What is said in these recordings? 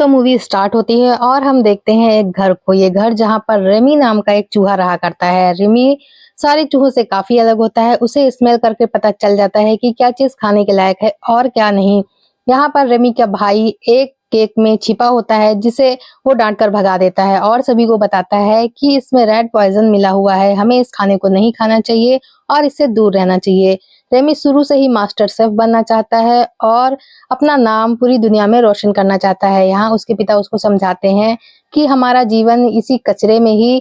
तो movie start होती है और हम देखते हैं एक घर को। ये घर जहाँ पर रेमी नाम का एक चूहा रहा करता है। रेमी सारे चूहों से काफी अलग होता है। उसे स्मेल करके पता चल जाता है कि क्या चीज खाने के लायक है और क्या नहीं। यहाँ पर रेमी का भाई एक केक में छिपा होता है जिसे वो डांट कर भगा देता है और सभी को बताता है कि इसमें रेड पॉइजन मिला हुआ है, हमें इस खाने को नहीं खाना चाहिए और इससे दूर रहना चाहिए। रेमी शुरू से ही मास्टर शेफ बनना चाहता है और अपना नाम पूरी दुनिया में रोशन करना चाहता है। यहाँ उसके पिता उसको समझाते हैं कि हमारा जीवन इसी कचरे में ही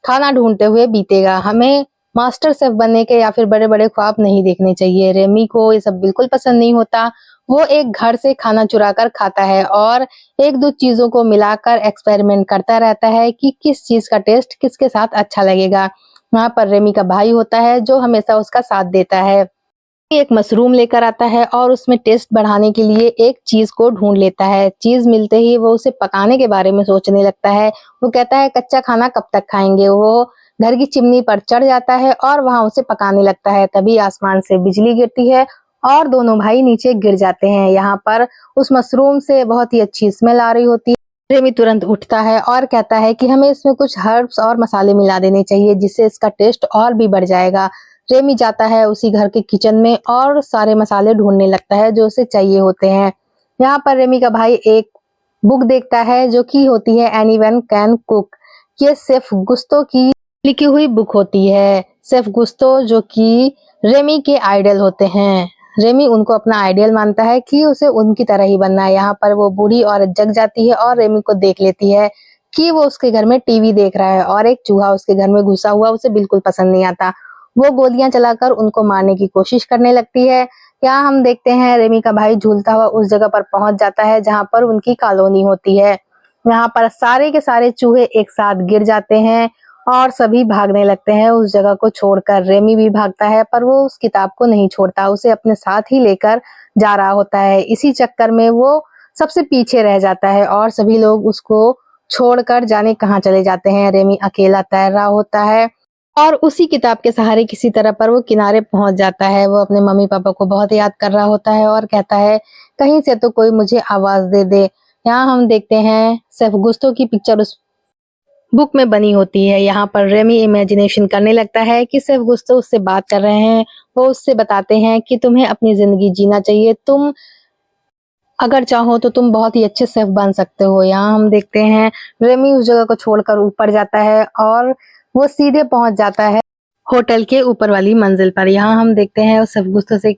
खाना ढूंढते हुए बीतेगा, हमें मास्टर शेफ बनने के या फिर बड़े बड़े ख्वाब नहीं देखने चाहिए। रेमी को ये सब बिल्कुल पसंद नहीं होता। वो एक घर से खाना चुरा कर खाता है और एक दो चीजों को मिलाकर एक्सपेरिमेंट करता रहता है कि किस चीज का टेस्ट किसके साथ अच्छा लगेगा। वहाँ पर रेमी का भाई होता है जो हमेशा उसका साथ देता है। एक मशरूम लेकर आता है और उसमें टेस्ट बढ़ाने के लिए एक चीज को ढूंढ लेता है। चीज मिलते ही वो उसे पकाने के बारे में सोचने लगता है। वो कहता है कच्चा खाना कब तक खाएंगे। वो घर की चिमनी पर चढ़ जाता है और वहां उसे पकाने लगता है। तभी आसमान से बिजली गिरती है और दोनों भाई नीचे गिर जाते हैं। यहाँ पर उस मशरूम से बहुत ही अच्छी स्मेल आ रही होती है। रेमी तुरंत उठता है और कहता है कि हमें इसमें कुछ हर्ब्स और मसाले मिला देने चाहिए जिससे इसका टेस्ट और भी बढ़ जाएगा। रेमी जाता है उसी घर के किचन में और सारे मसाले ढूंढने लगता है जो उसे चाहिए होते हैं। यहाँ पर रेमी का भाई एक बुक देखता है जो कि होती है एनीवन कैन कुक। ये शेफ गुस्तो की लिखी हुई बुक होती है। शेफ गुस्तो जो कि रेमी के आइडल होते हैं। रेमी उनको अपना आइडियल मानता है कि उसे उनकी तरह ही बनना है। यहाँ पर वो बूढ़ी औरत जग जाती है और रेमी को देख लेती है कि वो उसके घर में टीवी देख रहा है और एक चूहा उसके घर में घुसा हुआ उसे बिल्कुल पसंद नहीं आता। वो गोलियां चलाकर उनको मारने की कोशिश करने लगती है। यहाँ हम देखते हैं रेमी का भाई झूलता हुआ उस जगह पर पहुंच जाता है जहाँ पर उनकी कॉलोनी होती है। यहाँ पर सारे के सारे चूहे एक साथ गिर जाते हैं और सभी भागने लगते हैं उस जगह को छोड़कर। रेमी भी भागता है पर वो उस किताब को नहीं छोड़ता, उसे अपने साथ ही लेकर जा रहा होता है। इसी चक्कर में वो सबसे पीछे रह जाता है और सभी लोग उसको छोड़कर जाने कहाँ चले जाते हैं। रेमी अकेला तैर रहा होता है और उसी किताब के सहारे किसी तरह पर वो किनारे पहुंच जाता है। वो अपने मम्मी पापा को बहुत याद कर रहा होता है और कहता है कहीं से तो कोई मुझे आवाज दे दे। यहाँ हम देखते हैं शेफ गुस्तो की पिक्चर उस बुक में बनी होती है। यहाँ पर रेमी इमेजिनेशन करने लगता है कि शेफ गुस्तो उससे बात कर रहे हैं। वो उससे बताते हैं कि तुम्हें अपनी जिंदगी जीना चाहिए, तुम अगर चाहो तो तुम बहुत ही अच्छे शेफ बन सकते हो। यहाँ हम देखते हैं रेमी उस जगह को छोड़कर ऊपर जाता है और वो सीधे पहुंच जाता है होटल के ऊपर वाली मंजिल पर। यहाँ हम देखते हैं उस शेफ गुस्तो से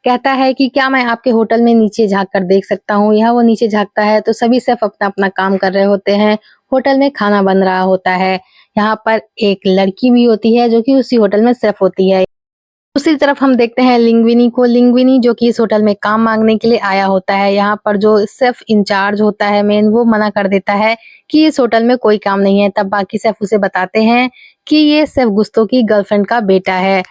कहता है कि क्या मैं आपके होटल में नीचे झांक कर देख सकता हूँ। यहाँ वो नीचे झांकता है तो सभी शेफ अपना अपना काम कर रहे होते हैं। होटल में खाना बन रहा होता है। यहाँ पर एक लड़की भी होती है जो कि उसी होटल में शेफ होती है। दूसरी तरफ हम देखते हैं लिंग्विनी को। लिंग्विनी जो कि इस होटल में काम मांगने के लिए आया होता है। यहाँ पर जो शेफ इंचार्ज होता है मेन, वो मना कर देता है कि इस होटल में कोई काम नहीं है। तब बाकी शेफ उसे बताते हैं कि ये शेफ गुस्तो की गर्लफ्रेंड का बेटा है।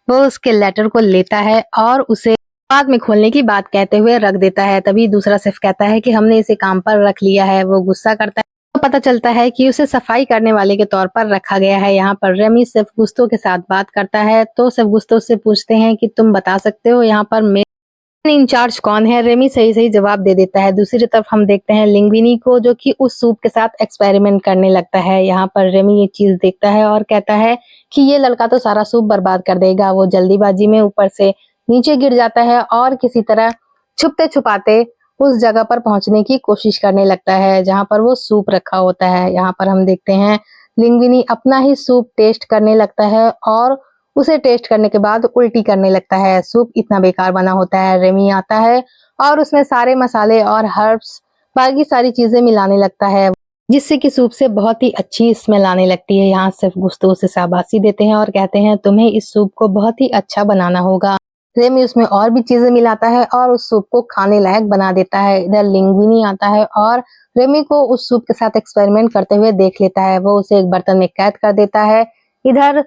वो उसके लेटर को लेता है और उसे बाद में खोलने की बात कहते हुए रख देता है। तभी दूसरा शेफ कहता है कि हमने इसे काम पर रख लिया है। वो गुस्सा करता है तो पता चलता है कि उसे सफाई करने वाले के तौर पर रखा गया है। यहाँ पर रेमी शेफ गुस्तो के साथ बात करता है तो शेफ गुस्तो से पूछते हैं कि तुम बता सकते हो यहाँ पर मेन इंचार्ज कौन है। रेमी सही सही जवाब दे देता है। दूसरी तरफ हम देखते हैं लिंग्विनी को जो कि उस सूप के साथ एक्सपेरिमेंट करने लगता है। यहाँ पर रेमी ये चीज देखता है और कहता है कि ये लड़का तो सारा सूप बर्बाद कर देगा। वो जल्दीबाजी में ऊपर से नीचे गिर जाता है और किसी तरह छुपते छुपाते उस जगह पर पहुंचने की कोशिश करने लगता है जहां पर वो सूप रखा होता है। यहाँ पर हम देखते हैं लिंग्विनी अपना ही सूप टेस्ट करने लगता है और उसे टेस्ट करने के बाद उल्टी करने लगता है। सूप इतना बेकार बना होता है। रेमी आता है और उसमें सारे मसाले और हर्ब्स बाकी सारी चीजें मिलाने लगता है जिससे कि सूप से बहुत ही अच्छी स्मेल आने लगती है। यहाँ शेफ गुस्तो उसे शाबाशी देते हैं और कहते हैं तुम्हें इस सूप को बहुत ही अच्छा बनाना होगा। रेमी उसमें और भी चीजें मिलाता है और उस सूप को खाने लायक बना देता है। इधर लिंग्विनी आता है और रेमी को उस सूप के साथ एक्सपेरिमेंट करते हुए देख लेता है। वो उसे एक बर्तन में कैद कर देता है। इधर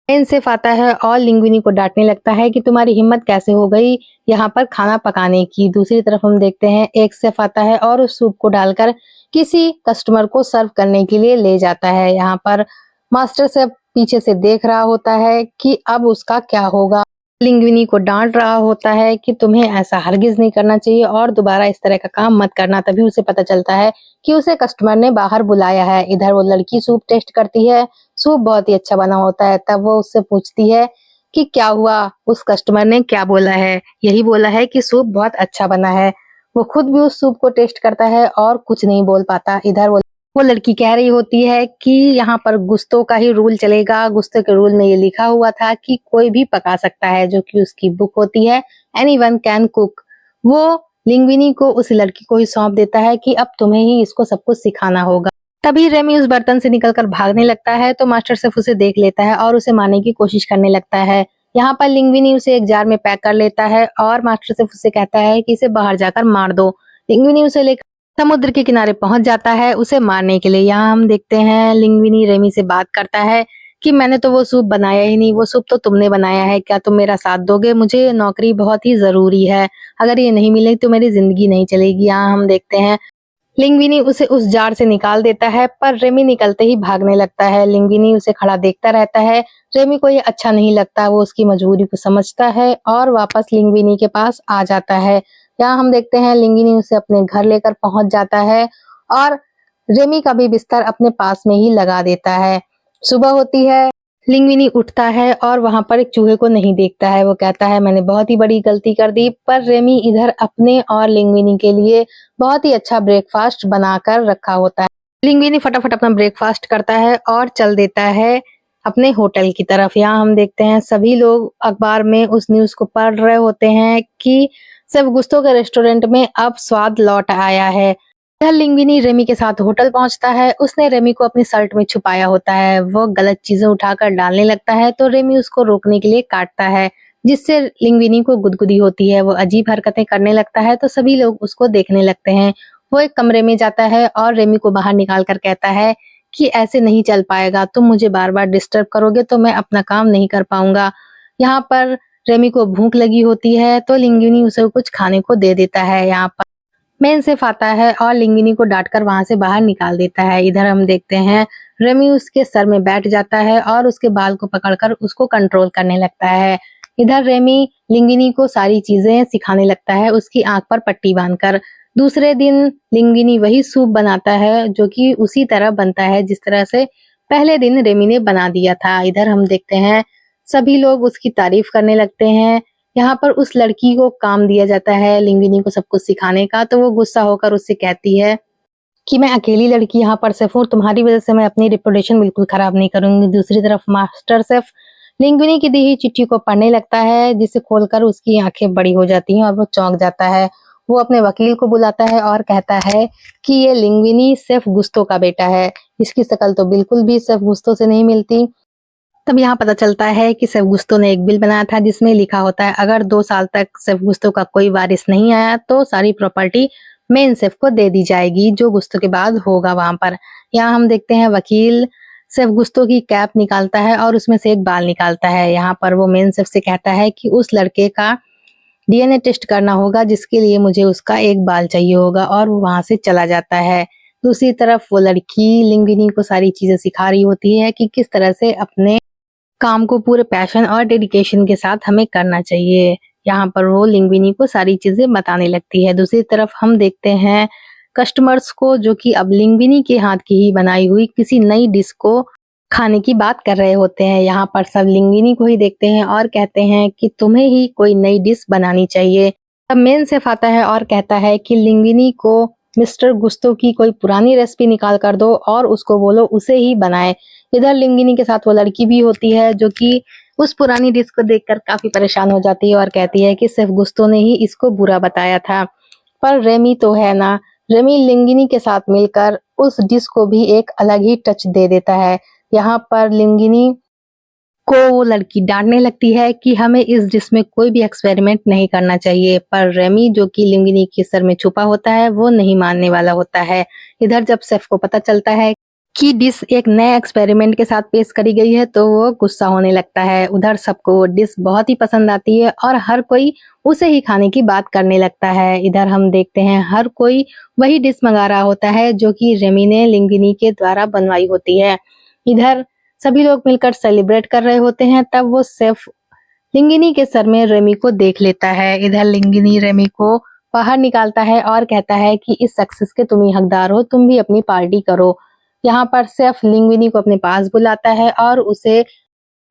मेन शेफ आता है और लिंग्विनी को डांटने लगता है कि तुम्हारी हिम्मत कैसे हो गई यहाँ पर खाना पकाने की। दूसरी तरफ हम देखते हैं एक शेफ आता है और उस सूप को डालकर किसी कस्टमर को सर्व करने के लिए ले जाता है। यहाँ पर मास्टर शेफ पीछे से देख रहा होता है कि अब उसका क्या होगा। लिंग्विनी को डांट रहा होता है कि तुम्हें ऐसा हरगिज नहीं करना चाहिए और दोबारा इस तरह का काम मत करना। तभी उसे पता चलता है कि उसे कस्टमर ने बाहर बुलाया है। इधर वो लड़की सूप टेस्ट करती है, सूप बहुत ही अच्छा बना होता है। तब वो उससे पूछती है कि क्या हुआ, उस कस्टमर ने क्या बोला है। यही बोला है कि सूप बहुत अच्छा बना है। वो खुद भी उस सूप को टेस्ट करता है और कुछ नहीं बोल पाता। इधर वो लड़की कह रही होती है कि यहाँ पर गुस्तों का ही रूल चलेगा। गुस्तों के रूल में ये लिखा हुआ था कि कोई भी पका सकता है, जो कि उसकी बुक होती है एनीवन कैन कुक। वो लिंग्विनी को उस लड़की को ही सौंप देता है कि अब तुम्हें ही इसको सब कुछ सिखाना होगा। तभी रेमी उस बर्तन से निकलकर भागने लगता है तो मास्टर शेफ उसे देख लेता है और उसे मारने की कोशिश करने लगता है। यहाँ पर लिंग्विनी उसे एक जार में पैक कर लेता है और मास्टर शेफ उसे कहता है कि इसे बाहर जाकर मार दो। लिंग्विनी उसे लेकर समुद्र के किनारे पहुंच जाता है उसे मारने के लिए। यहाँ हम देखते हैं लिंग्विनी रेमी से बात करता है कि मैंने तो वो सूप बनाया ही नहीं, वो सूप तो तुमने बनाया है, क्या तुम मेरा साथ दोगे? मुझे ये नौकरी बहुत ही जरूरी है, अगर ये नहीं मिलेगी तो मेरी जिंदगी नहीं चलेगी। यहाँ हम देखते हैं लिंग्विनी उसे उस जार से निकाल देता है पर रेमी निकलते ही भागने लगता है। लिंग्विनी उसे खड़ा देखता रहता है। रेमी को ये अच्छा नहीं लगता, वो उसकी मजबूरी को समझता है और वापस लिंग्विनी के पास आ जाता है। यहाँ हम देखते हैं लिंग्विनी उसे अपने घर लेकर पहुंच जाता है और रेमी का भी बिस्तर अपने पास में ही लगा देता है। सुबह होती है, लिंग्विनी उठता है और वहां पर एक चूहे को नहीं देखता है। वो कहता है मैंने बहुत ही बड़ी गलती कर दी। पर रेमी इधर अपने और लिंग्विनी के लिए बहुत ही अच्छा ब्रेकफास्ट बनाकर रखा होता है। लिंग्विनी फटाफट अपना ब्रेकफास्ट करता है और चल देता है अपने होटल की तरफ। यहाँ हम देखते हैं सभी लोग अखबार में उस न्यूज को पढ़ रहे होते हैं कि सिर्फ गुस्तों के रेस्टोरेंट में अब स्वाद लौट आया है। इधर लिंग्विनी रेमी के साथ होटल पहुंचता है। उसने रेमी को अपनी शर्ट में छुपाया होता है। वो गलत चीजें उठाकर डालने लगता है तो रेमी उसको रोकने के लिए काटता है, जिससे लिंग्विनी को गुदगुदी होती है। वो अजीब हरकतें करने लगता है तो सभी लोग उसको देखने लगते हैं। वो एक कमरे में जाता है और रेमी को बाहर निकाल कर कहता है कि ऐसे नहीं चल पाएगा, तुम मुझे बार बार डिस्टर्ब करोगे तो मैं अपना काम नहीं कर पाऊंगा। यहाँ पर रेमी को भूख लगी होती है तो लिंग्विनी उसे कुछ खाने को दे देता है। यहाँ पर मेन शेफ आता है और लिंग्विनी को डांटकर वहां से बाहर निकाल देता है। इधर हम देखते हैं रेमी उसके सर में बैठ जाता है और उसके बाल को पकड़कर उसको कंट्रोल करने लगता है। इधर रेमी लिंग्विनी को सारी चीजें सिखाने लगता है, उसकी आंख पर पट्टी बांधकर। दूसरे दिन लिंग्विनी वही सूप बनाता है जो कि उसी तरह बनता है जिस तरह से पहले दिन रेमी ने बना दिया था। इधर हम देखते हैं सभी लोग उसकी तारीफ करने लगते हैं। यहाँ पर उस लड़की को काम दिया जाता है लिंग्विनी को सब कुछ सिखाने का, तो वो गुस्सा होकर उससे कहती है कि मैं अकेली लड़की यहाँ पर सिर्फ हूँ, तुम्हारी वजह से मैं अपनी रिपुटेशन बिल्कुल खराब नहीं करूंगी। दूसरी तरफ मास्टर शेफ लिंग्विनी की दी हुई चिट्ठी को पढ़ने लगता है, जिसे खोलकर उसकी आंखें बड़ी हो जाती हैं और वो चौंक जाता है। वो अपने वकील को बुलाता है और कहता है कि ये लिंग्विनी सिर्फ गुस्तों का बेटा है, इसकी शकल तो बिल्कुल भी सिर्फ गुस्तों से नहीं मिलती। तब यहाँ पता चलता है कि सेफ गुस्तो ने एक बिल बनाया था जिसमें लिखा होता है अगर 2 साल तक सेफ गुस्तो का कोई वारिस नहीं आया तो सारी प्रॉपर्टी मेन शेफ को दे दी जाएगी, जो गुस्तो के बाद होगा वहां पर। यहाँ हम देखते हैं वकील सेफ गुस्तो की कैप निकालता है और उसमें से एक बाल निकालता है। यहाँ पर वो मेन शेफ से कहता है कि उस लड़के का डीएनए टेस्ट करना होगा, जिसके लिए मुझे उसका एक बाल चाहिए होगा, और वो वहां से चला जाता है। दूसरी तरफ वो लड़की लिंग्विनी को सारी चीजें सिखा रही होती है कि किस तरह से अपने काम को पूरे पैशन और डेडिकेशन के साथ हमें करना चाहिए। यहाँ पर वो लिंग्विनी को सारी चीजें बताने लगती है। दूसरी तरफ हम देखते हैं कस्टमर्स को, जो कि अब लिंग्विनी के हाथ की ही बनाई हुई किसी नई डिश को खाने की बात कर रहे होते हैं। यहाँ पर सब लिंग्विनी को ही देखते हैं और कहते हैं कि तुम्हें ही कोई नई डिश बनानी चाहिए। तब मेन शेफ आता है और कहता है कि लिंग्विनी को मिस्टर गुस्तो की कोई पुरानी रेसिपी निकाल कर दो और उसको बोलो उसे ही बनाए। इधर लिंग्विनी के साथ वो लड़की भी होती है जो कि उस पुरानी डिश को देखकर काफी परेशान हो जाती है और कहती है कि सिर्फ गुस्तो ने ही इसको बुरा बताया था। पर रेमी तो है ना, रेमी लिंग्विनी के साथ मिलकर उस डिश को भी एक अलग ही टच दे देता है। यहाँ पर लिंग्विनी को वो लड़की डांटने लगती है कि हमें इस डिश में कोई भी एक्सपेरिमेंट नहीं करना चाहिए, पर रेमी जो कि लिंग्विनी के सर में छुपा होता है वो नहीं मानने वाला होता है। इधर जब शेफ को पता चलता है कि डिश एक नए एक्सपेरिमेंट के साथ पेश करी गई है तो वो गुस्सा होने लगता है। उधर सबको वो डिश बहुत ही पसंद आती है और हर कोई उसे ही खाने की बात करने लगता है। इधर हम देखते हैं हर कोई वही डिश मंगा रहा होता है जो कि रेमी ने लिंग्विनी के द्वारा बनवाई होती है। इधर सभी लोग मिलकर सेलिब्रेट कर रहे होते हैं। तब वो शेफ लिंगिनी के सर में रेमी को देख लेता है। इधर लिंगिनी रेमी को बाहर निकालता है और कहता है कि इस सक्सेस के तुम ही हकदार हो, तुम भी अपनी पार्टी करो। यहाँ पर सिर्फ लिंगिनी को अपने पास बुलाता है और उसे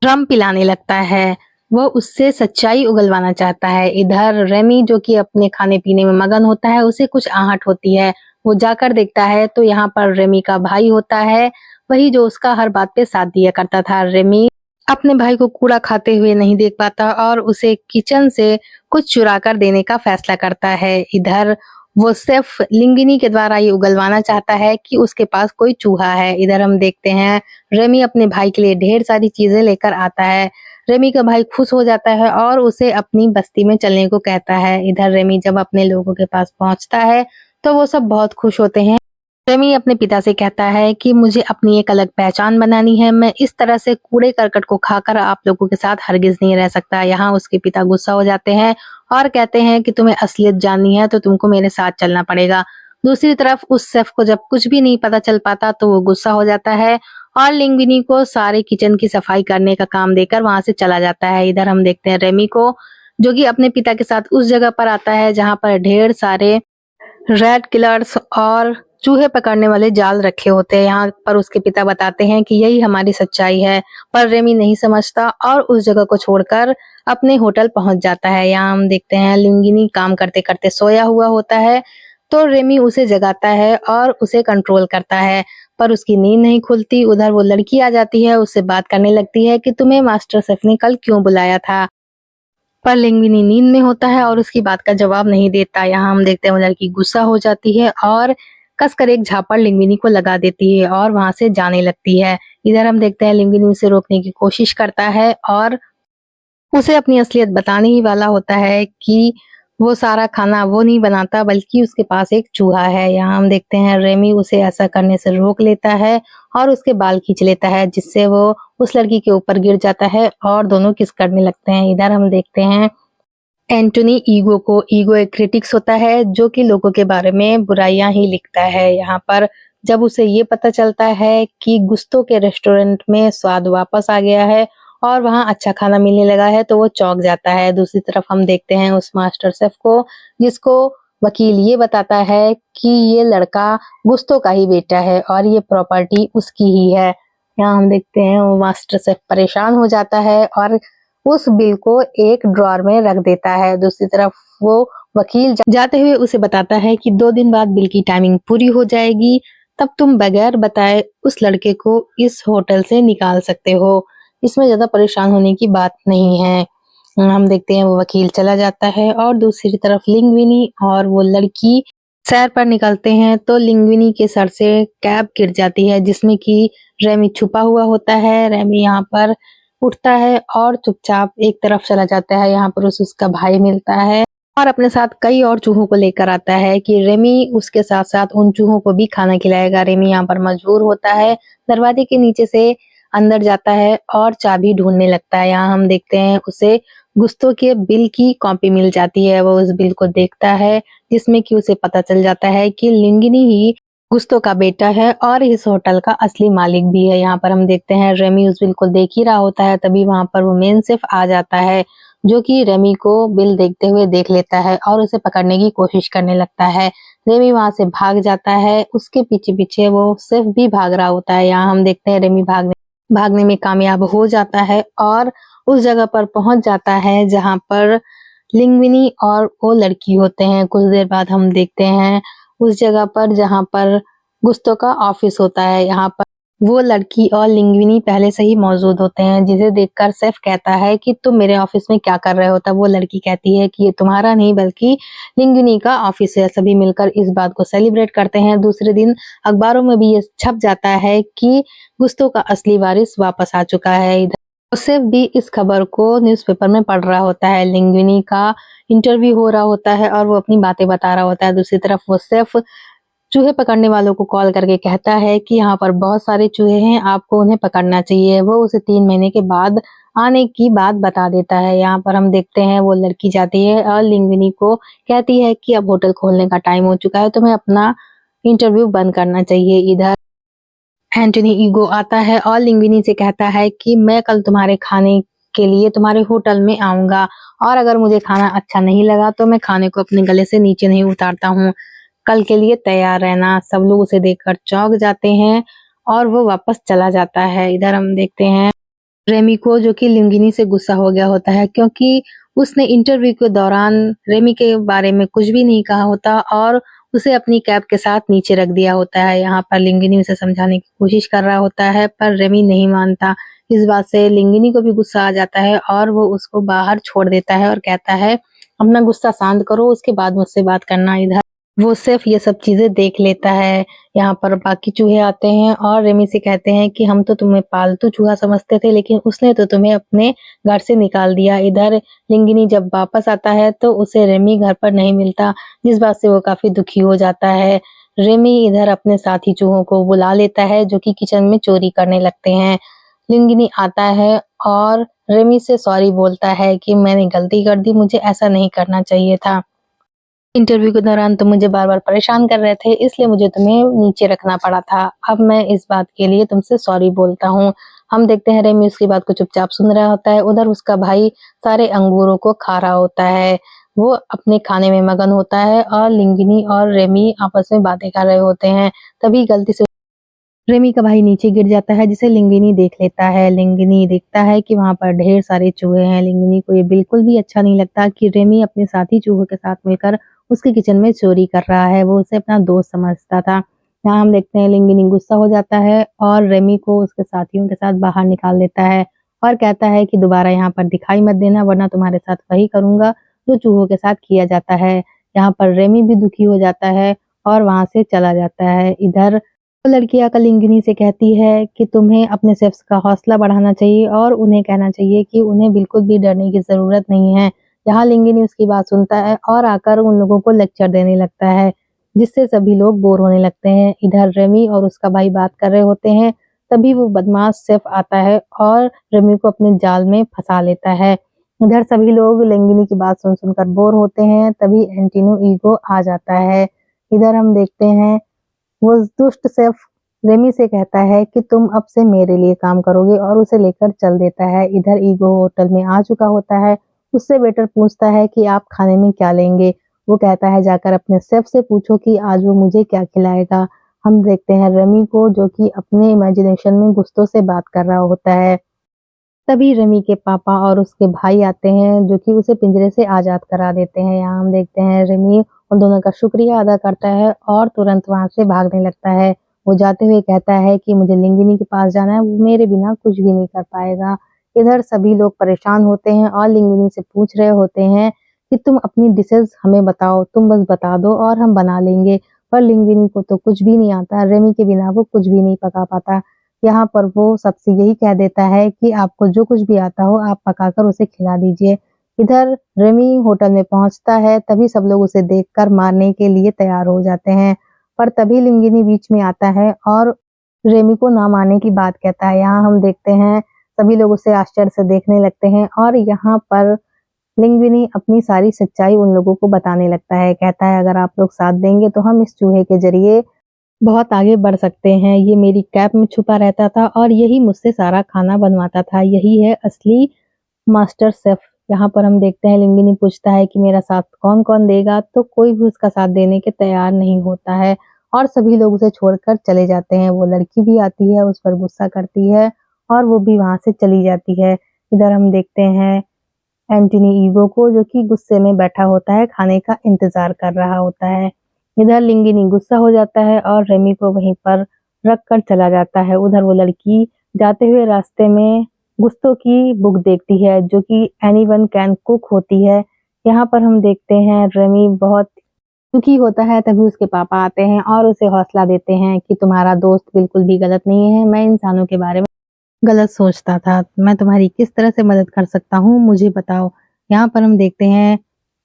रम पिलाने लगता है। वो उससे सच्चाई उगलवाना चाहता है। इधर रेमी जो कि अपने खाने पीने में मगन होता है, उसे कुछ आहट होती है। वो जाकर देखता है तो यहाँ पर रेमी का भाई होता है, वही जो उसका हर बात पे साथ दिया करता था। रेमी अपने भाई को कूड़ा खाते हुए नहीं देख पाता और उसे किचन से कुछ चुरा कर देने का फैसला करता है। इधर वो सिर्फ लिंगिनी के द्वारा ये उगलवाना चाहता है कि उसके पास कोई चूहा है। इधर हम देखते हैं रेमी अपने भाई के लिए ढेर सारी चीजें लेकर आता है। रेमी का भाई खुश हो जाता है और उसे अपनी बस्ती में चलने को कहता है। इधर रेमी जब अपने लोगों के पास पहुंचता है तो वो सब बहुत खुश होते हैं। रेमी अपने पिता से कहता है कि मुझे अपनी एक अलग पहचान बनानी है, मैं इस तरह से कूड़े करकट को खाकर आप लोगों के साथ हरगिज नहीं रह सकता। यहाँ उसके पिता गुस्सा हो जाते हैं और कहते हैं कि तुम्हें असलियत जाननी है तो तुमको मेरे साथ चलना पड़ेगा। दूसरी तरफ उस शेफ को जब कुछ भी नहीं पता चल पाता तो वो गुस्सा हो जाता है और लिंगिनी को सारे किचन की सफाई करने का काम देकर वहां से चला जाता है। इधर हम देखते हैं रेमी को, जो कि अपने पिता के साथ उस जगह पर आता है जहाँ पर ढेर सारे रैट किलर्स और चूहे पकड़ने वाले जाल रखे होते हैं। यहाँ पर उसके पिता बताते हैं कि यही हमारी सच्चाई है, पर रेमी नहीं समझता और उस जगह को छोड़कर अपने होटल पहुंच जाता है। यहाँ हम देखते हैं लिंगिनी काम करते करते सोया हुआ होता है, तो रेमी उसे जगाता है और उसे कंट्रोल करता है, पर उसकी नींद नहीं खुलती। उधर वो लड़की आ जाती है, उससे बात करने लगती है कि तुम्हें मास्टर शेफ ने कल क्यों बुलाया था, पर लिंगिनी नींद में होता है और उसकी बात का जवाब नहीं देता। यहाँ हम देखते हैं वो लड़की गुस्सा हो जाती है और कसकर एक झापड़ लिंगिनी को लगा देती है और वहां से जाने लगती है। इधर हम देखते हैं लिंगिनी उसे रोकने की कोशिश करता है और उसे अपनी असलियत बताने ही वाला होता है कि वो सारा खाना वो नहीं बनाता बल्कि उसके पास एक चूहा है। यहाँ हम देखते हैं रेमी उसे ऐसा करने से रोक लेता है और उसके बाल खींच लेता है, जिससे वो उस लड़की के ऊपर गिर जाता है और दोनों किस करने लगते हैं। इधर हम देखते हैं एंटोनी ईगो को। ईगो एक क्रिटिक्स होता है जो कि लोगों के बारे में बुराइयां ही लिखता है। यहाँ पर जब उसे ये पता चलता है कि गुस्तों के रेस्टोरेंट में स्वाद वापस आ गया है और वहाँ अच्छा खाना मिलने लगा है तो वो चौंक जाता है। दूसरी तरफ हम देखते हैं उस मास्टर शेफ को, जिसको वकील ये बताता है कि ये लड़का गुस्तों का ही बेटा है और ये प्रॉपर्टी उसकी ही है। यहाँ हम देखते हैं वो मास्टर शेफ परेशान हो जाता है और उस बिल को एक ड्रॉर में रख देता है। दूसरी तरफ वो वकील जाते हुए उसे बताता है कि 2 दिन बाद बिल की टाइमिंग पूरी हो जाएगी, तब तुम बगैर बताए उस लड़के को इस होटल से निकाल सकते हो। इसमें ज्यादा परेशान होने की बात नहीं है। हम देखते हैं वो वकील चला जाता है और दूसरी तरफ लिंग्विनी और वो लड़की सैर पर निकलते हैं तो लिंग्विनी के सर से कैप गिर जाती है जिसमें कि रेमी छुपा हुआ होता है। रेमी यहाँ पर उठता है और चुपचाप एक तरफ चला जाता है। यहाँ पर उसे उसका भाई मिलता है और अपने साथ कई और चूहों को लेकर आता है कि रेमी उसके साथ साथ उन चूहों को भी खाना खिलाएगा। रेमी यहाँ पर मजबूर होता है, दरवाजे के नीचे से अंदर जाता है और चाबी ढूंढने लगता है। यहाँ हम देखते हैं उसे गुस्तों के बिल की कॉपी मिल जाती है। वो उस बिल को देखता है जिसमें कि उसे पता चल जाता है कि लिंगिनी ही गुस्तों का बेटा है और इस होटल का असली मालिक भी है। यहाँ पर हम देखते हैं रेमी उस बिल को देख ही रहा होता है, तभी वहां पर वो मेन शेफ आ जाता है, जो कि रेमी को बिल देखते हुए देख लेता है और उसे पकड़ने की कोशिश करने लगता है। रेमी वहां से भाग जाता है, उसके पीछे पीछे वो शेफ भी भाग रहा होता है। यहाँ हम देखते हैं रेमी भागने में कामयाब हो जाता है और उस जगह पर पहुंच जाता है जहां पर लिंग्विनी और वो लड़की होते हैं। कुछ देर बाद हम देखते हैं उस जगह पर जहां पर गुस्तों का ऑफिस होता है। यहाँ पर वो लड़की और लिंग्विनी पहले से ही मौजूद होते हैं, जिसे देखकर शेफ कहता है कि तुम मेरे ऑफिस में क्या कर रहे हो। तब वो लड़की कहती है कि ये तुम्हारा नहीं बल्कि लिंग्विनी का ऑफिस है। सभी मिलकर इस बात को सेलिब्रेट करते हैं। दूसरे दिन अखबारों में भी ये छप जाता है कि गुस्तों का असली वारिस वापस आ चुका है। इधर शेफ भी इस खबर को न्यूज़पेपर में पढ़ रहा होता है। लिंग्विनी का इंटरव्यू हो रहा होता है और वो अपनी बातें बता रहा होता है। दूसरी तरफ वो शेफ चूहे पकड़ने वालों को कॉल करके कहता है कि यहाँ पर बहुत सारे चूहे हैं, आपको उन्हें पकड़ना चाहिए। वो उसे 3 महीने के बाद आने की बात बता देता है। यहाँ पर हम देखते हैं वो लड़की जाती है और लिंग्विनी को कहती है कि अब होटल खोलने का टाइम हो चुका है, तुम्हें अपना इंटरव्यू बंद करना चाहिए। इधर एंटनी ईगो आता है और लिंग्विनी से कहता है कि मैं कल तुम्हारे खाने के लिए तुम्हारे होटल में आऊँगा और अगर मुझे खाना अच्छा नहीं लगा तो मैं खाने को अपने गले से नीचे नहीं उतारता हूँ। कल के लिए तैयार रहना। सब लोग उसे देखकर चौंक जाते हैं और वो वापस चला जाता है। इधर हम देखते हैं रेमी को, जो कि लिंगिनी से गुस्सा हो गया होता है क्योंकि उसने इंटरव्यू के दौरान रेमी के बारे में कुछ भी नहीं कहा होता और उसे अपनी कैब के साथ नीचे रख दिया होता है। यहाँ पर लिंगिनी उसे समझाने की कोशिश कर रहा होता है पर रेमी नहीं मानता। इस बात से लिंगिनी को भी गुस्सा आ जाता है और वो उसको बाहर छोड़ देता है और कहता है अपना गुस्सा शांत करो, उसके बाद मुझसे बात करना। इधर वो सिर्फ ये सब चीजें देख लेता है। यहाँ पर बाकी चूहे आते हैं और रेमी से कहते हैं कि हम तो तुम्हें पालतू चूहा समझते थे लेकिन उसने तो तुम्हें अपने घर से निकाल दिया। इधर लिंगिनी जब वापस आता है तो उसे रेमी घर पर नहीं मिलता, जिस बात से वो काफी दुखी हो जाता है। रेमी इधर अपने साथी चूहों को बुला लेता है जो कि किचन में चोरी करने लगते हैं। लिंगिनी आता है और रेमी से सॉरी बोलता है कि मैंने गलती कर दी, मुझे ऐसा नहीं करना चाहिए था। इंटरव्यू के दौरान तुम मुझे बार-बार परेशान कर रहे थे, इसलिए मुझे तुम्हें नीचे रखना पड़ा था। अब मैं इस बात के लिए तुमसे सॉरी बोलता हूँ। हम देखते हैं रेमी उसकी बात को चुपचाप सुन रहा होता है। उधर उसका भाई सारे अंगूरों को खा रहा होता है। वो अपने खाने में मगन होता है और लिंगिनी और रेमी आपस में बातें कर रहे होते हैं। तभी गलती से रेमी का भाई नीचे गिर जाता है जिसे लिंगिनी देख लेता है। लिंगिनी देखता है कि वहां पर ढेर सारे चूहे हैं। लिंगिनी को ये बिल्कुल भी अच्छा नहीं लगता कि रेमी अपने साथी चूहों के साथ मिलकर उसके किचन में चोरी कर रहा है। वो उसे अपना दोस्त समझता था। यहाँ हम देखते हैं लिंगिनी गुस्सा हो जाता है और रेमी को उसके साथियों के साथ बाहर निकाल देता है और कहता है कि दोबारा यहाँ पर दिखाई मत देना वरना तुम्हारे साथ वही करूंगा जो चूहों के साथ किया जाता है। यहाँ पर रेमी भी दुखी हो जाता है और वहां से चला जाता है। इधर तो लड़की आकर लिंगिनी से कहती है कि तुम्हें अपने शेफ्स का हौसला बढ़ाना चाहिए और उन्हें कहना चाहिए कि उन्हें बिल्कुल भी डरने की जरूरत नहीं है। यहाँ लिंगिनी उसकी बात सुनता है और आकर उन लोगों को लेक्चर देने लगता है, जिससे सभी लोग बोर होने लगते हैं। इधर रेमी और उसका भाई बात कर रहे होते हैं, तभी वो बदमाश शेफ आता है और रेमी को अपने जाल में फंसा लेता है। इधर सभी लोग लिंगिनी की बात सुन सुनकर बोर होते हैं, तभी एंटिनो ईगो आ जाता है। इधर हम देखते हैं वो दुष्ट शेफ रेमी से कहता है कि तुम अब से मेरे लिए काम करोगे और उसे लेकर चल देता है। इधर ईगो होटल में आ चुका होता है। उससे वेटर पूछता है कि आप खाने में क्या लेंगे। वो कहता है जाकर अपने शेफ से पूछो कि आज वो मुझे क्या खिलाएगा। हम देखते हैं रेमी को जो कि अपने इमेजिनेशन में गुस्तों से बात कर रहा होता है। तभी रेमी के पापा और उसके भाई आते हैं जो कि उसे पिंजरे से आजाद करा देते हैं। यहाँ हम देखते हैं रेमी उन दोनों का शुक्रिया अदा करता है और तुरंत वहां से भागने लगता है। वो जाते हुए कहता है कि मुझे लिंगिनी के पास जाना है, वो मेरे बिना कुछ भी नहीं कर पाएगा। इधर सभी लोग परेशान होते हैं और लिंगिनी से पूछ रहे होते हैं कि तुम अपनी डिशेस हमें बताओ, तुम बस बता दो और हम बना लेंगे। पर लिंगिनी को तो कुछ भी नहीं आता, रेमी के बिना वो कुछ भी नहीं पका पाता। यहाँ पर वो सबसे यही कह देता है कि आपको जो कुछ भी आता हो आप पकाकर उसे खिला दीजिए। इधर रेमी होटल में पहुंचता है, तभी सब लोग उसे देखकर मारने के लिए तैयार हो जाते हैं। पर तभी लिंगिनी बीच में आता है और रेमी को ना मारने की बात कहता है। यहाँ हम देखते हैं सभी लोग उसे आश्चर्य से देखने लगते हैं और यहाँ पर लिंगिनी अपनी सारी सच्चाई उन लोगों को बताने लगता है। कहता है अगर आप लोग साथ देंगे तो हम इस चूहे के जरिए बहुत आगे बढ़ सकते हैं। ये मेरी कैप में छुपा रहता था और यही मुझसे सारा खाना बनवाता था। यही है असली मास्टर शेफ। यहाँ पर हम देखते हैं लिंगिनी पूछता है कि मेरा साथ कौन कौन देगा, तो कोई भी उसका साथ देने के तैयार नहीं होता है और सभी लोग उसे छोड़कर चले जाते हैं। वो लड़की भी आती है, उस पर गुस्सा करती है और वो भी वहां से चली जाती है। इधर हम देखते हैं एंटनी ईगो को जो कि गुस्से में बैठा होता है, खाने का इंतजार कर रहा होता है। इधर लिंगिनी गुस्सा हो जाता है और रेमी को वहीं पर रख कर चला जाता है। उधर वो लड़की जाते हुए रास्ते में गुस्तों की बुक देखती है जो कि एनीवन कैन कुक होती है। यहाँ पर हम देखते हैं रेमी बहुत दुखी होता है, तभी उसके पापा आते हैं और उसे हौसला देते हैं कि तुम्हारा दोस्त बिल्कुल भी गलत नहीं है, मैं इंसानों के बारे में गलत सोचता था, मैं तुम्हारी किस तरह से मदद कर सकता हूँ मुझे बताओ। यहाँ पर हम देखते हैं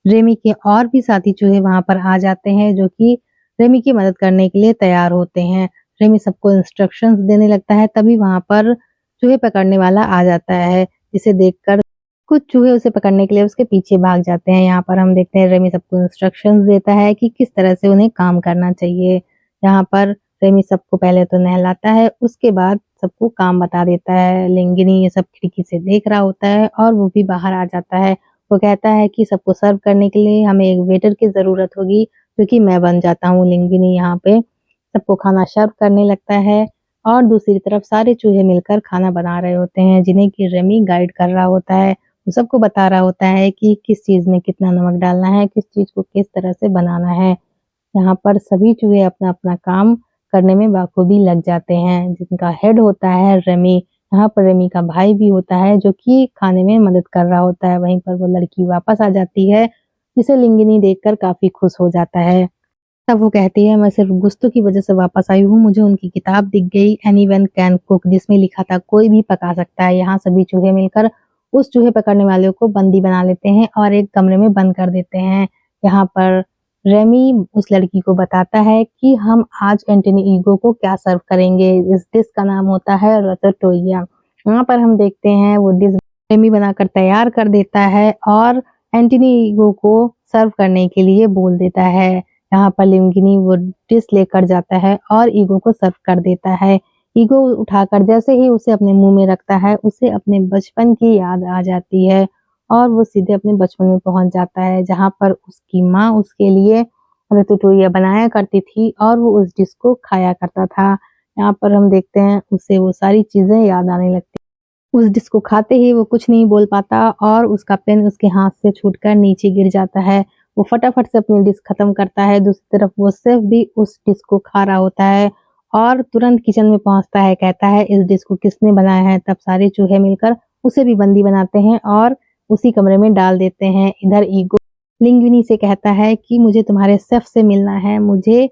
रेमी के और भी साथी चूहे वहां पर आ जाते हैं जो कि रेमी की मदद करने के लिए तैयार होते हैं। रेमी सबको इंस्ट्रक्शंस देने लगता है, तभी वहां पर चूहे पकड़ने वाला आ जाता है, जिसे देखकर कुछ चूहे उसे पकड़ने के लिए उसके पीछे भाग जाते हैं। यहाँ पर हम देखते हैं रेमी सबको इंस्ट्रक्शंस देता है कि किस तरह से उन्हें काम करना चाहिए। यहाँ पर रेमी सबको पहले तो नहलाता है, उसके बाद सबको काम बता देता है। लिंगिनी ये सब खिड़की से देख रहा होता है और वो भी बाहर आ जाता है। वो कहता है कि सबको सर्व करने के लिए हमें एक वेटर की ज़रूरत होगी, क्योंकि मैं बन जाता हूँ। लिंगिनी यहाँ पे सबको खाना सर्व करने लगता है और दूसरी तरफ सारे चूहे मिलकर खाना बना रहे होते हैं, जिन्हें कि रेमी गाइड कर रहा होता है। वो सबको बता रहा होता है कि किस चीज़ में कितना नमक डालना है, किस चीज़ को किस तरह से बनाना है। यहाँ पर सभी चूहे अपना-अपना काम करने में बाखूबी लग जाते हैं। जिनका हेड होता है रेमी, यहाँ पर रेमी का भाई भी होता है जो कि खाने में मदद कर रहा होता है। वहीं पर वो लड़की वापस आ जाती है, जिसे लिंगिनी देखकर काफ़ी खुश हो जाता है। तब वो कहती है, मैं सिर्फ गुस्तों की वजह से वापस आई हूँ। मुझे उनकी किताब दिख गई, एनीवन कैन कुक, जिसमें लिखा था कोई भी पका सकता है। यहाँ सभी चूहे मिलकर उस चूहे पकड़ने वाले को बंदी बना लेते हैं और एक कमरे में बंद कर देते हैं। यहाँ पर रेमी उस लड़की को बताता है कि हम आज एंटनी ईगो को क्या सर्व करेंगे। इस डिश का नाम होता है रताटोइया। यहाँ पर हम देखते हैं वो डिश रेमी बनाकर तैयार कर देता है और एंटनी ईगो को सर्व करने के लिए बोल देता है। यहाँ पर लिंगिनी वो डिश लेकर जाता है और ईगो को सर्व कर देता है। ईगो उठाकर जैसे ही उसे अपने मुंह में रखता है, उसे अपने बचपन की याद आ जाती है और वो सीधे अपने बचपन में पहुंच जाता है, जहाँ पर उसकी माँ उसके लिए रताटोइया बनाया करती थी और वो उस डिश को खाया करता था। यहाँ पर हम देखते हैं उसे वो सारी चीजें याद आने लगती। उस डिश को खाते ही वो कुछ नहीं बोल पाता और उसका पेन उसके हाथ से छूटकर नीचे गिर जाता है। वो फटाफट से अपनी डिश खत्म करता है। दूसरी तरफ वो शेफ भी उस डिश को खा रहा होता है और तुरंत किचन में पहुंचता है। कहता है, इस डिश को किसने बनाया है? तब सारे चूहे मिलकर उसे भी बंदी बनाते हैं और उसी कमरे में डाल देते हैं। इधर ईगो लिंग्विनी से कहता है कि मुझे तुम्हारे शेफ से मिलना है, मुझे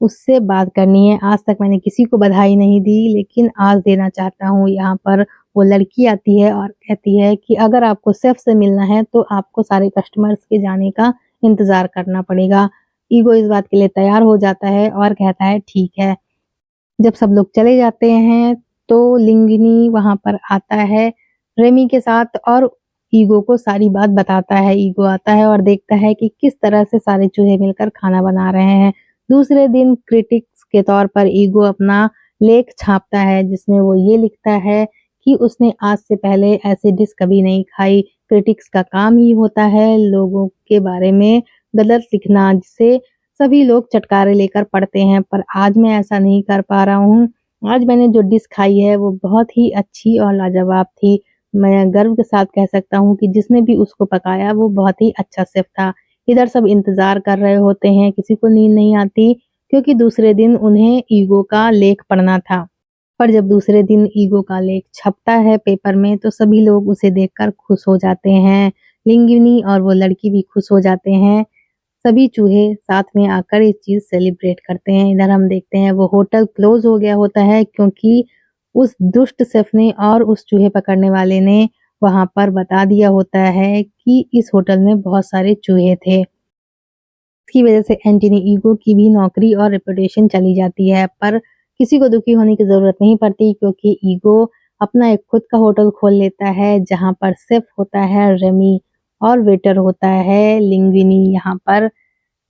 उससे बात करनी है। आज तक मैंने किसी को बधाई नहीं दी, लेकिन आज देना चाहता हूँ। यहाँ पर वो लड़की आती है और कहती है कि अगर आपको शेफ से मिलना है तो आपको सारे कस्टमर्स के जाने का इंतजार करना पड़ेगा। ईगो इस बात के लिए तैयार हो जाता है और कहता है ठीक है। जब सब लोग चले जाते हैं तो लिंगिनी वहां पर आता है रेमी के साथ और ईगो को सारी बात बताता है। ईगो आता है और देखता है कि किस तरह से सारे चूहे मिलकर खाना बना रहे हैं। दूसरे दिन क्रिटिक्स के तौर पर ईगो अपना लेख छापता है, जिसमें वो ये लिखता है कि उसने आज से पहले ऐसी डिश कभी नहीं खाई। क्रिटिक्स का काम ही होता है लोगों के बारे में गलत लिखना, जिसे सभी लोग चटकारे लेकर पढ़ते हैं, पर आज मैं ऐसा नहीं कर पा रहा हूँ। आज मैंने जो डिश खाई है वो बहुत ही अच्छी और लाजवाब थी। मैं गर्व के साथ कह सकता हूँ कि जिसने भी उसको पकाया वो बहुत ही अच्छा शेफ था। इधर सब इंतजार कर रहे होते हैं, किसी को नींद नहीं आती, क्योंकि दूसरे दिन उन्हें ईगो का लेख पढ़ना था। पर जब दूसरे दिन ईगो का लेख छपता है पेपर में, तो सभी लोग उसे देखकर खुश हो जाते हैं। लिंगिनी और वो लड़की भी खुश हो जाते हैं। सभी चूहे साथ में आकर इस चीज सेलिब्रेट करते हैं। इधर हम देखते हैं वो होटल क्लोज हो गया होता है, क्योंकि उस दुष्ट शेफ ने और उस चूहे पकड़ने वाले ने वहां पर बता दिया होता है कि इस होटल में बहुत सारे चूहे थे। इसकी वजह से एंटनी ईगो की भी नौकरी और रेपुटेशन चली जाती है, पर किसी को दुखी होने की जरूरत नहीं पड़ती, क्योंकि ईगो अपना एक खुद का होटल खोल लेता है, जहां पर शेफ होता है रेमी और वेटर होता है लिंग्विनी। यहाँ पर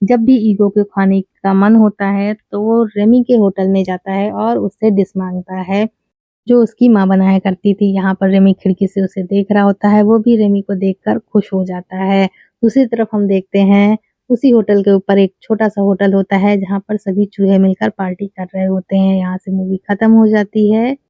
जब भी ईगो के खाने का मन होता है तो वो रेमी के होटल में जाता है और उससे डिश मांगता है, जो उसकी माँ बनाया करती थी। यहाँ पर रेमी खिड़की से उसे देख रहा होता है, वो भी रेमी को देखकर खुश हो जाता है। दूसरी तरफ हम देखते हैं उसी होटल के ऊपर एक छोटा सा होटल होता है, जहाँ पर सभी चूहे मिलकर पार्टी कर रहे होते हैं। यहाँ से मूवी खत्म हो जाती है।